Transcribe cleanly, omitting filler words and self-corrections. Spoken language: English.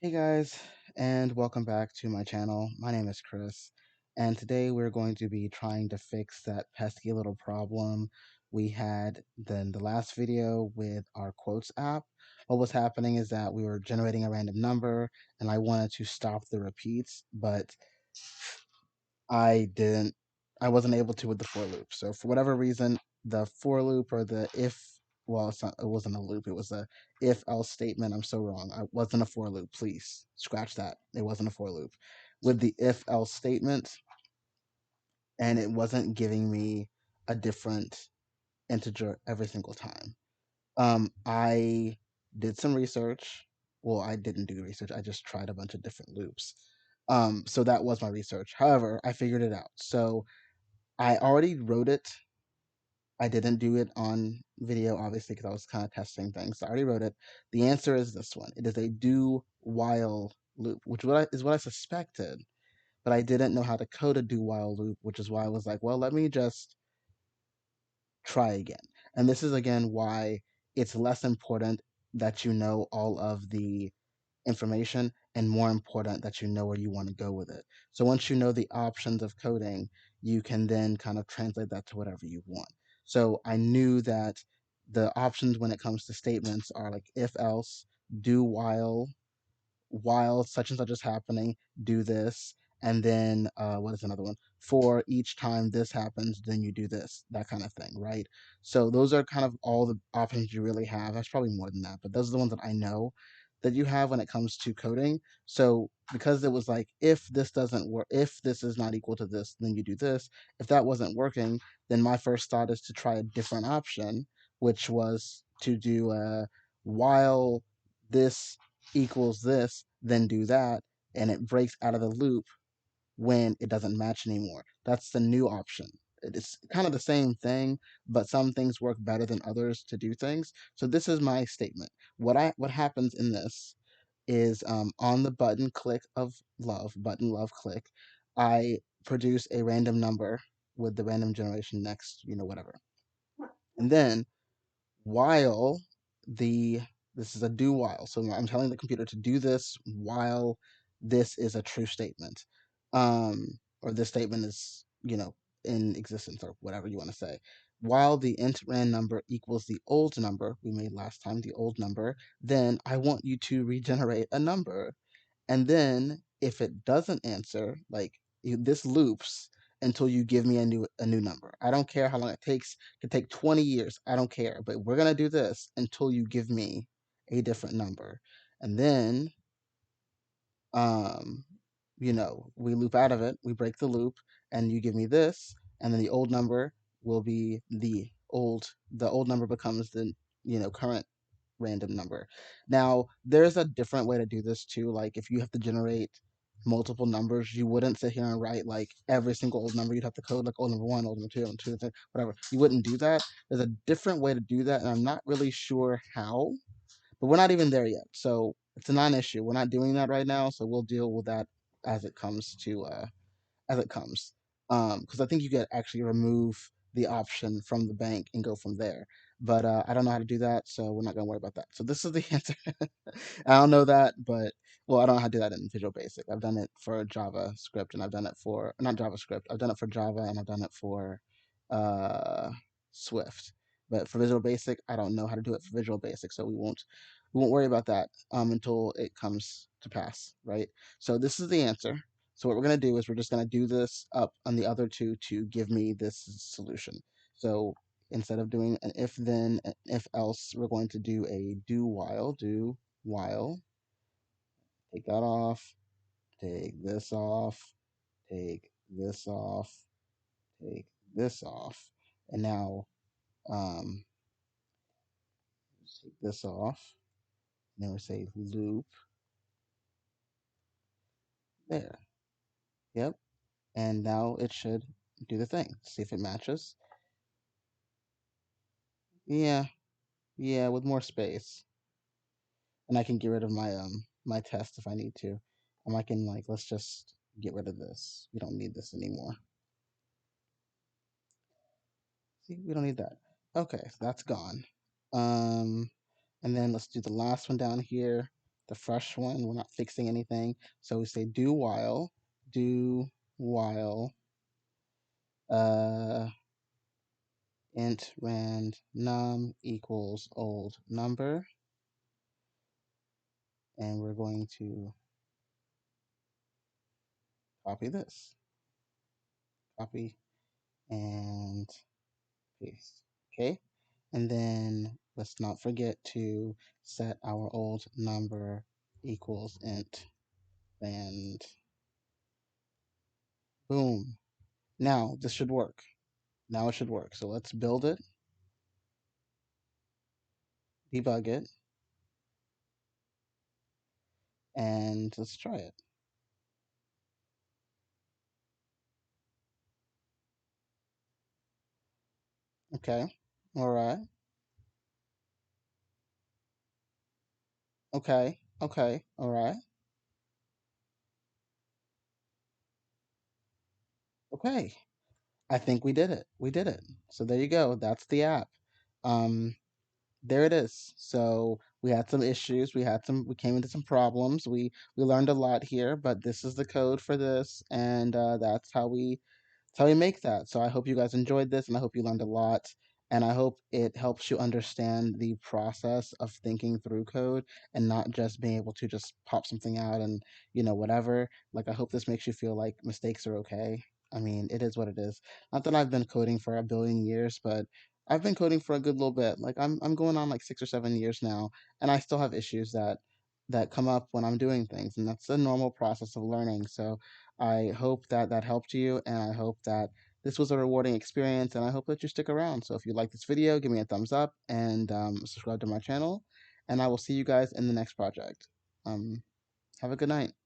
Hey guys, and welcome back to my channel. My name is Chris, and today we're going to be trying to fix that pesky little problem we had in the last video with our quotes app. What was happening is that we were generating a random number, and I wanted to stop the repeats, but I didn't, I wasn't able to with the for loop. So for whatever reason, the for loop or the if, well, it wasn't a loop. It was a if else statement. I'm so wrong. It wasn't a for loop. Please scratch that. It wasn't a for loop. With the if else statement, and it wasn't giving me a different integer every single time. I did some research. Well, I didn't do research. I just tried a bunch of different loops. So that was my research. However, I figured it out. So I already wrote it. I didn't do it on video, obviously, because I was kind of testing things. So I already wrote it. The answer is this one. It is a do while loop, which is what I suspected, but I didn't know how to code a do while loop, which is why I was like, well, let me just try again. And this is again why it's less important that you know all of the information and more important that you know where you want to go with it. So once you know the options of coding, you can then kind of translate that to whatever you want. So I knew that the options when it comes to statements are like if else, do while such and such is happening, do this, and then what is another one? For each time this happens, then you do this, that kind of thing, right? So those are kind of all the options you really have. That's probably more than that, but those are the ones that I know that you have when it comes to coding. So because it was like, if this doesn't work, if this is not equal to this, then you do this. If that wasn't working, then my first thought is to try a different option, which was to do while this equals this, then do that, and it breaks out of the loop when it doesn't match anymore. That's the new option. It's kind of the same thing, but some things work better than others to do things. So this is my statement. What happens in this is on the button love click, I produce a random number with the random generation next, whatever. And then while the this is a do while. So I'm telling the computer to do this while this is a true statement. Or this statement is, in existence or whatever you want to say. While the int ran number equals the old number we made last time, the old number, then I want you to regenerate a number. And then if it doesn't answer, like this loops until you give me a new number. I don't care how long it takes. It could take 20 years. I don't care. But we're gonna do this until you give me a different number. And then um, we loop out of it, we break the loop, and you give me this, and then the old number will be the old number becomes the current random number. Now, there's a different way to do this too. Like if you have to generate multiple numbers, you wouldn't sit here and write like every single old number. You'd have to code like old number one, old number two, old number two, whatever. You wouldn't do that. There's a different way to do that, and I'm not really sure how, but we're not even there yet. So it's a non-issue. We're not doing that right now, so we'll deal with that as it comes to as it comes. Because I think you could actually remove the option from the bank and go from there. But I don't know how to do that, so we're not gonna worry about that. So this is the answer. I don't know that, but well, I don't know how to do that in Visual Basic. I've done it for JavaScript, and I've done it for not JavaScript. I've done it for Java, and I've done it for uh, Swift. But for Visual Basic, I don't know how to do it for Visual Basic, so we won't worry about that until it comes to pass, right? So this is the answer. So what we're going to do is we're just going to do this up on the other two to give me this solution. So instead of doing an if then, an if else, we're going to do a do while, take that off, take this off, take this off, take this off. And now, um, take this off. And then we say loop there. Yep. And now it should do the thing. See if it matches. Yeah, yeah, with more space. And I can get rid of my test if I need to. I can like let's just get rid of this. We don't need this anymore. See, we don't need that. Okay, so that's gone. Um, and then let's do the last one down here. the fresh one. We're not fixing anything. So we say do while uh, int rand num equals old number. And we're going to copy this, copy and paste. Okay. And then let's not forget to set our old number equals int and boom. Now this should work. Now it should work. So let's build it, debug it, and let's try it. Okay. All right. Okay. Okay. All right. Okay. I think we did it. We did it. So there you go. That's the app. Um, there it is. So we had some issues. We came into some problems. We learned a lot here, but this is the code for this, and that's how we make that. So I hope you guys enjoyed this, and I hope you learned a lot. And I hope it helps you understand the process of thinking through code and not just being able to just pop something out and, whatever. Like, I hope this makes you feel like mistakes are okay. I mean, it is what it is. Not that I've been coding for a billion years, but I've been coding for a good little bit. Like, I'm going on like 6 or 7 years now, and I still have issues that come up when I'm doing things, and that's a normal process of learning. So I hope that that helped you, and I hope that this was a rewarding experience, and I hope that you stick around. So if you like this video, give me a thumbs up and subscribe to my channel, and I will see you guys in the next project. Um, have a good night.